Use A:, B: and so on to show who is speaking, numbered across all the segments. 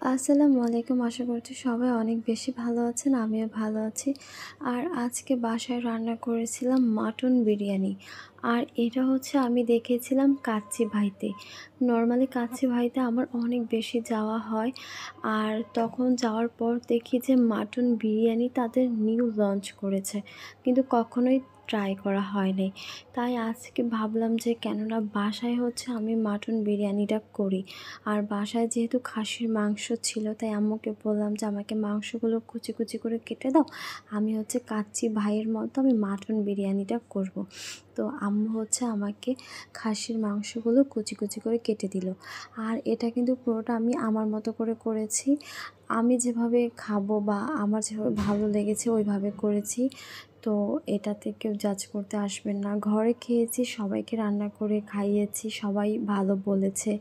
A: আসসালামু আলাইকুম। আশা করছি সবাই অনেক বেশি ভালো আছেন। আমিও ভালো আছি। আর আজকে বাসায় রান্না করেছিলাম মাটন বিরিয়ানি। আর এটা হচ্ছে আমি দেখেছিলাম কাচ্চি ভাইতে। নরমালি কাচ্চি ভাইতে আমার অনেক বেশি যাওয়া হয়। আর তখন যাওয়ার পর দেখি যে মাটন বিরিয়ানি তাদের নিউ লঞ্চ করেছে। কিন্তু কখনোই ট্রাই করা হয়নি। তাই আজকে ভাবলাম যে কেননা বাসায় হচ্ছে আমি মাটন বিরিয়ানিটা করি। আর বাসায় যেহেতু খাসির মাংস ছিল, তাই আম্মুকে বললাম যে আমাকে মাংসগুলো কুচি কুচি করে কেটে দাও। আমি হচ্ছে কাচ্চি ভাইয়ের মতো আমি মাটন বিরিয়ানিটা করব। তো আম্মু হচ্ছে আমাকে খাসির মাংসগুলো কুচি কুচি করে কেটে দিল। আর এটা কিন্তু পুরোটা আমি আমার মতো করে করেছি। আমি যেভাবে খাবো বা আমার যেভাবে ভালো লেগেছে ওইভাবে করেছি। তো এটাতে কেউ জাজ করতে আসবেন না। ঘরে খেয়েছি, সবাইকে রান্না করে খাইয়েছি, সবাই ভালো বলেছে,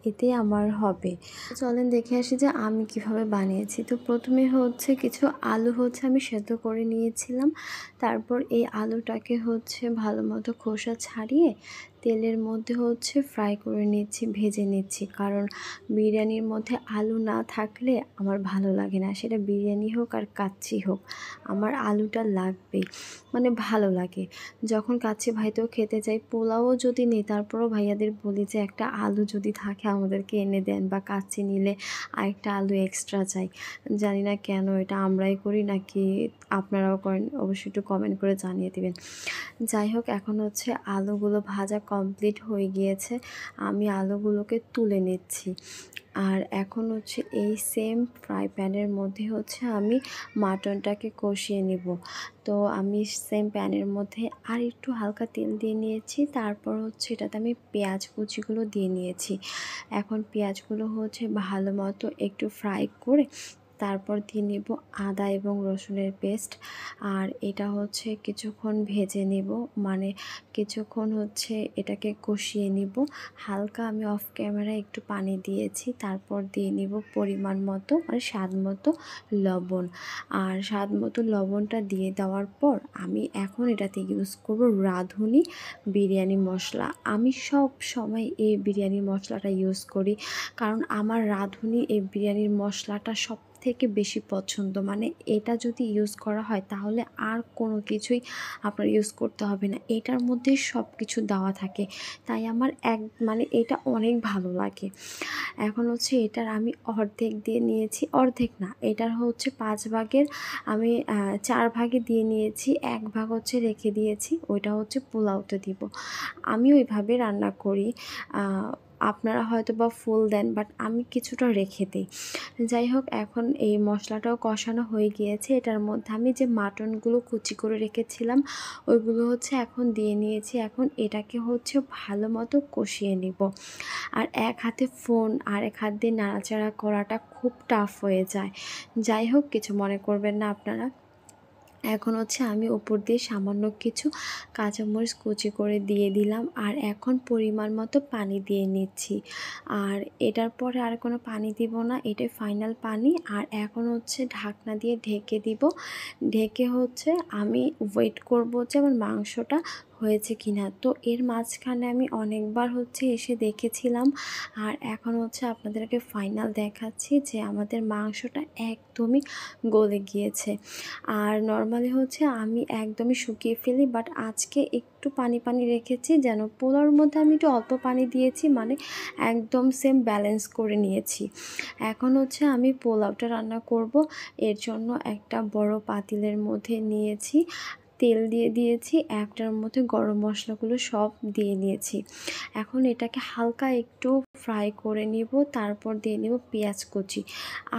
A: এতেই আমার হবে। চলেন দেখে আসি যে আমি কিভাবে বানিয়েছি। তো প্রথমে হচ্ছে কিছু আলু হচ্ছে আমি সেদ্ধ করে নিয়েছিলাম। তারপর এই আলুটাকে হচ্ছে ভালো মতো খোসা ছাড়িয়ে তেলের মধ্যে হচ্ছে ফ্রাই করে নিচ্ছি, ভেজে নিচ্ছি। কারণ বিরিয়ানির মধ্যে আলু না থাকলে আমার ভালো লাগে না। সেটা বিরিয়ানি হোক আর কাচ্চি হোক, আমার আলুটা লাগবেই, মানে ভালো লাগে। যখন কাচ্চি ভাইতেও খেতে যাই, পোলাও যদি নিই তারপরও ভাইয়াদের বলি যে একটা আলু যদি থাকে আমাদেরকে এনে দেন, বা কাচ্চি নিলে আরেকটা আলু এক্সট্রা চাই। জানি না কেন, এটা আমরাই করি নাকি আপনারাও করেন, অবশ্যই একটু কমেন্ট করে জানিয়ে দিবেন। যাই হোক, এখন হচ্ছে আলুগুলো ভাজা কমপ্লিট হয়ে গিয়েছে। আমি আলুগুলোকে তুলে নিচ্ছি। আর এখন হচ্ছে এই সেম ফ্রাই প্যানের মধ্যে হচ্ছে আমি মাটনটাকে কষিয়ে নিব। তো আমি সেম প্যানের মধ্যে আর একটু হালকা তেল দিয়ে নিয়েছি। তারপর হচ্ছে এটাতে আমি পেঁয়াজ কুচিগুলো দিয়ে নিয়েছি। এখন পেঁয়াজগুলো হচ্ছে ভালো মতো একটু ফ্রাই করে তারপর দিয়ে নেব আদা এবং রসুনের পেস্ট। আর এটা হচ্ছে কিছুক্ষণ ভেজে নেব, মানে কিছুক্ষণ হচ্ছে এটাকে কষিয়ে নিব। হালকা আমি অফ ক্যামেরায় একটু পানি দিয়েছি। তারপর দিয়ে নিব পরিমাণ মতো, মানে স্বাদ মতো লবণ। আর স্বাদ মতো লবণটা দিয়ে দেওয়ার পর আমি এখন এটাতে ইউজ করব রাঁধুনি বিরিয়ানি মশলা। আমি সব সময় এই বিরিয়ানি মশলাটা ইউজ করি, কারণ আমার রাঁধুনি এই বিরিয়ানির মশলাটা সব থেকে বেশি পছন্দ। মানে এটা যদি ইউজ করা হয় তাহলে আর কোনো কিছুই আপনার ইউজ করতে হবে না, এটার মধ্যেই সব কিছু দেওয়া থাকে। তাই আমার মানে এটা অনেক ভালো লাগে। এখন হচ্ছে এটার আমি অর্ধেক দিয়ে নিয়েছি, অর্ধেক না, এটার হচ্ছে 5 ভাগের আমি 4 ভাগে দিয়ে নিয়েছি। 1 ভাগ হচ্ছে রেখে দিয়েছি, ওইটা হচ্ছে পোলাওতে দিব। আমি ওইভাবে রান্না করি। আপনারা হয়তো বা ফুল দেন, বাট আমি কিছুটা রেখে দিই। যাই হোক, এখন এই মশলাটাও কষানো হয়ে গিয়েছে। এটার মধ্যে আমি যে মাটনগুলো কুচি করে রেখেছিলাম ওইগুলো হচ্ছে এখন দিয়ে নিয়েছি। এখন এটাকে হচ্ছে ভালো মতো কষিয়ে নিব। আর এক হাতে ফোন আর এক হাত দিয়ে নাড়াচাড়া করাটা খুব টাফ হয়ে যায়। যাই হোক, কিছু মনে করবেন না আপনারা। এখন হচ্ছে আমি উপর দিয়ে সামান্য কিছু কাঁচামরিচ কুচি করে দিয়ে দিলাম। আর এখন পরিমাণ মতো পানি দিয়ে নিচ্ছি। আর এটার পরে আর কোনো পানি দিব না, এটাই ফাইনাল পানি। আর এখন হচ্ছে ঢাকনা দিয়ে ঢেকে দিব। ঢেকে হচ্ছে আমি ওয়েট করব যে আমার মাংসটা হয়েছে কিনা। তো এর মাঝখানে আমি অনেকবার হচ্ছে এসে দেখেছিলাম। আর এখন হচ্ছে আপনাদেরকে ফাইনাল দেখাচ্ছি যে আমাদের মাংসটা একদমই গলে গিয়েছে। আর নর্মালি হচ্ছে আমি একদমই শুকিয়ে ফেলি, বাট আজকে একটু পানি পানি রেখেছি, যেন পোলাওর মধ্যে আমি একটু অল্প পানি দিয়েছি, মানে একদম সেম ব্যালেন্স করে নিয়েছি। এখন হচ্ছে আমি পোলাওটা রান্না করব। এর জন্য একটা বড় পাতিলের মধ্যে নিয়েছি, তেল দিয়ে দিয়েছি, একটার মধ্যে গরম মশলাগুলো সব দিয়ে নিয়েছি। এখন এটাকে হালকা একটু ফ্রাই করে নিব, তারপর দিয়ে নিব পেঁয়াজ কুচি।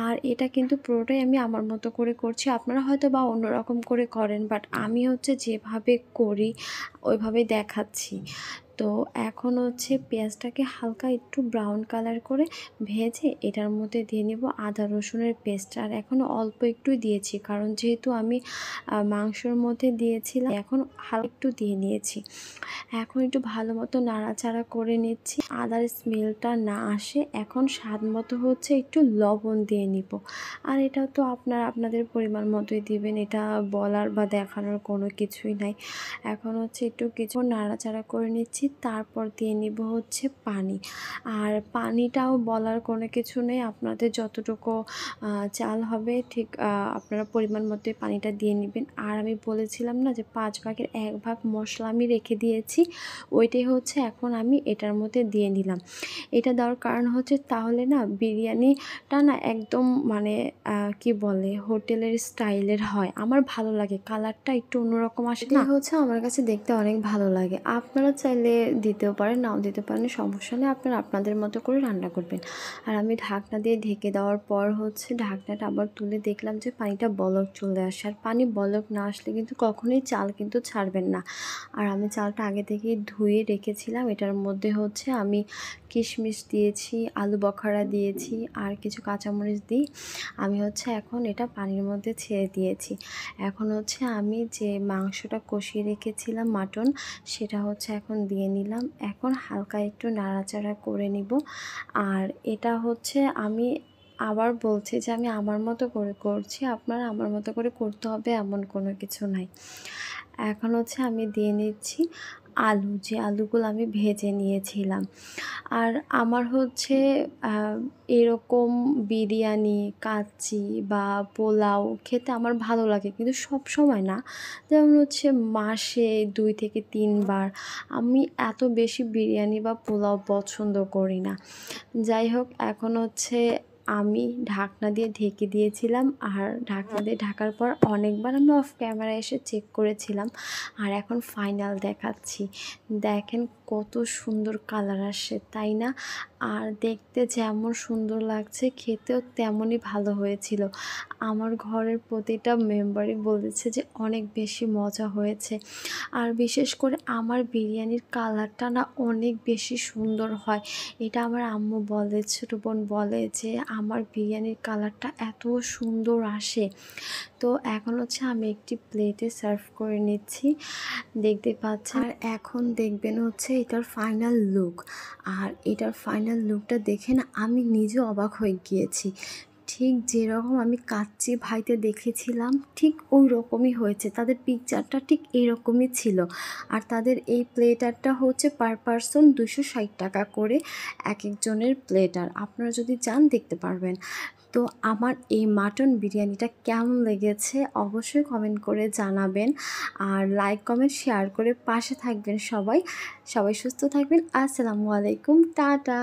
A: আর এটা কিন্তু পুরোটাই আমি আমার মতো করে করছি, আপনারা হয়তো বা অন্যরকম করে করেন, বাট আমি হচ্ছে যেভাবে করি ওইভাবেই দেখাচ্ছি। তো এখন হচ্ছে পেঁয়াজটাকে হালকা একটু ব্রাউন কালার করে ভেজে এটার মধ্যে দিয়ে নেব আদা রসুনের পেস্ট। আর এখন অল্প একটু দিয়েছি, কারণ যেহেতু আমি মাংসর মধ্যে দিয়েছিলাম, এখন হালকা একটু দিয়ে নিয়েছি। এখন একটু ভালো মতো নাড়াচাড়া করে নিচ্ছি, আদার স্মেলটা না আসে। এখন স্বাদ মতো হচ্ছে একটু লবণ দিয়ে নিব। আর এটা তো আপনারা আপনাদের পরিমাণ মতোই দিবেন, এটা বলার বা দেখানোর কোনো কিছুই নাই। এখন হচ্ছে একটু কিছু নাড়াচাড়া করে নিচ্ছি, তারপর দিয়ে নিব হচ্ছে পানি। আর পানিটাও বলার কোনো কিছু নেই, আপনাদের যতটুকু চাল হবে ঠিক আপনারা পরিমাণ মতো পানিটা দিয়ে নেবেন। আর আমি বলেছিলাম না যে 5 ভাগের 1 ভাগ মশলা আমি রেখে দিয়েছি, ওইটাই হচ্ছে এখন আমি এটার মধ্যে দিয়ে নিলাম। এটা দেওয়ার কারণ হচ্ছে তাহলে না বিরিয়ানিটা না একদম মানে কি বলে হোটেলের স্টাইলের হয়। আমার ভালো লাগে, কালারটা একটু অন্যরকম আসে না, হচ্ছে আমার কাছে দেখতে অনেক ভালো লাগে। আপনারা চাইলে দিতেও পারেন, নাও দিতে পারেন, সমস্যা নেই, আপনারা আপনাদের মতো করে রান্না করবেন। আর আমি ঢাকনা দিয়ে ঢেকে দেওয়ার পর হচ্ছে ঢাকনাটা আবার তুলে দেখলাম যে পানিটা বলক চলে আসে। আর পানি বলক না আসলে কিন্তু কখনোই চাল কিন্তু ছাড়বেন না। আর আমি চালটা আগে থেকেই ধুয়ে রেখেছিলাম। এটার মধ্যে হচ্ছে আমি কিশমিশ দিয়েছি, আলু বখরা দিয়েছি আর কিছু কাঁচামরিচ দিই আমি হচ্ছে এখন এটা পানির মধ্যে ছেড়ে দিয়েছি। এখন হচ্ছে আমি যে মাংসটা কষিয়ে রেখেছিলাম মাটন, সেটা হচ্ছে এখন দিয়ে নিলাম। এখন হালকা একটু নাড়াচাড়া করে নিব। আর এটা হচ্ছে আমি আবার বলছি যে আমি আমার মতো করে করছি, আপনারা আমার মতো করে করতে হবে এমন কোনো কিছু নাই। এখন হচ্ছে আমি দিয়ে নিচ্ছি আলু, যে আলুগুলো আমি ভেজে নিয়েছিলাম। আর আমার হচ্ছে এরকম বিরিয়ানি, কাচ্চি বা পোলাও খেতে আমার ভালো লাগে, কিন্তু সব সময় না। যেমন হচ্ছে মাসে 2 থেকে 3 বার। আমি এত বেশি বিরিয়ানি বা পোলাও পছন্দ করি না। যাই হোক, এখন হচ্ছে আমি ঢাকনা দিয়ে ঢেকে দিয়েছিলাম। আর ঢাকনা দিয়ে ঢাকার পর অনেকবার আমি অফ ক্যামেরায় এসে চেক করেছিলাম। আর এখন ফাইনাল দেখাচ্ছি। দেখেন কত সুন্দর কালার আসে, তাই না? আর দেখতে যেমন সুন্দর লাগছে, খেতেও তেমনই ভালো হয়েছিল। আমার ঘরের প্রতিটা মেম্বারই বলেছে যে অনেক বেশি মজা হয়েছে। আর বিশেষ করে আমার বিরিয়ানির কালারটা না অনেক বেশি সুন্দর হয়। এটা আমার আম্মু বলে, ছোটো বোন বলে যে আমার বিরিয়ানির কালারটা এত সুন্দর আসে। তো এখন হচ্ছে আমি একটি প্লেটে সার্ভ করে নিচ্ছি, দেখতে পাচ্ছেন। আর এখন দেখবেন হচ্ছে এটার ফাইনাল লুক। আর এটার ফাইনাল লুকটা দেখে না আমি নিজে অবাক হয়ে গিয়েছি। ঠিক যেরকম আমি কাচ্চি ভাইতে দেখেছিলাম ঠিক ওই রকমই হয়েছে, তাদের পিকচারটা ঠিক এরকমই ছিল। আর তাদের এই প্লেটারটা হচ্ছে পার পারসন 260 টাকা করে এক একজনের প্লেটার। আপনারা যদি চান দেখতে পারবেন। তো আমার এই মাটন বিরিয়ানিটা কেমন লেগেছে অবশ্যই কমেন্ট করে জানাবেন। আর লাইক কমেন্ট শেয়ার করে পাশে থাকবেন সবাই। সবাই সুস্থ থাকবেন। আসসালামু আলাইকুম, টাটা।